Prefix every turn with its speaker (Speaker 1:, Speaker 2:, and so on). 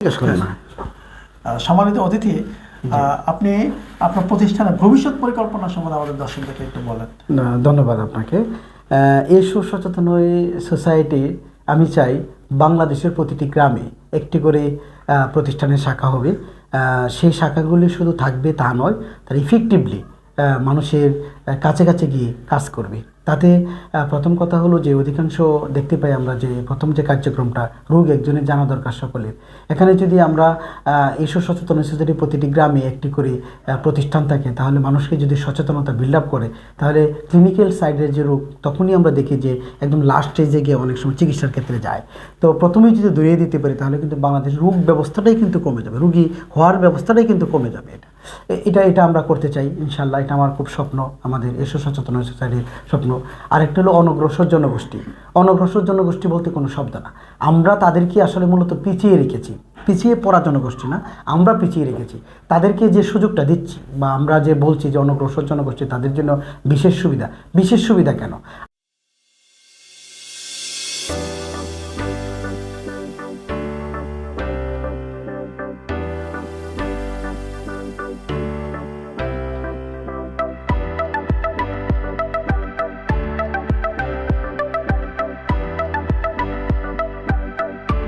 Speaker 1: জিজ্ঞেস করেন না।
Speaker 2: সম্মানিত অতিথি, আপনি আপনার প্রতিষ্ঠানের ভবিষ্যৎ পরিকল্পনা সম্বন্ধে আমাদের দর্শকদেরকে একটু বলেন।
Speaker 1: না, ধন্যবাদ আপনাকে। এই সুসচেতন সোসাইটি আমি চাই বাংলাদেশের প্রতিটি গ্রামে একটি করে প্রতিষ্ঠানের শাখা হবে। সেই শাখাগুলি শুধু থাকবে তা নয়, তার ইফেক্টিভলি মানুষের কাছে কাছে গিয়ে কাজ করবে। তাতে প্রথম কথা হলো যে অধিকাংশ দেখতে পাই আমরা যে প্রথম যে কার্যক্রমটা রোগ একজনের জানা দরকার সকলের। এখানে যদি আমরা এই সচেতন সোসাইটি প্রতিটি গ্রামে একটি করে প্রতিষ্ঠান থাকে, তাহলে মানুষকে যদি সচেতনতা বিল্ড আপ করে, তাহলে ক্লিনিক্যাল সাইডের যে রোগ তখনই আমরা দেখি যে একদম লাস্ট স্টেজে গিয়ে অনেক সময় চিকিৎসার ক্ষেত্রে যায়। তো প্রথমেই যদি দূরিয়ে দিতে পারি, তাহলে কিন্তু বাংলাদেশ রোগ ব্যবস্থাটাই কিন্তু কমে যাবে, রোগী হওয়ার ব্যবস্থাটাই কিন্তু কমে যাবে। এটা আমরা করতে চাই ইনশাল্লাহ। এটা আমার খুব স্বপ্ন, আমাদের এসো সচেতন সোসাইটির স্বপ্ন। আরেকটা হলো অনগ্রসর জনগোষ্ঠী। অনগ্রসর জনগোষ্ঠী বলতে কোনো শব্দ না, আমরা তাদেরকে আসলে মূলত পিছিয়ে রেখেছি। পিছিয়ে পড়া জনগোষ্ঠী না, আমরা পিছিয়ে রেখেছি। তাদেরকে যে সুযোগটা দিচ্ছি বা আমরা যে বলছি যে অনগ্রসর জনগোষ্ঠী, তাদের জন্য বিশেষ সুবিধা। বিশেষ সুবিধা কেন?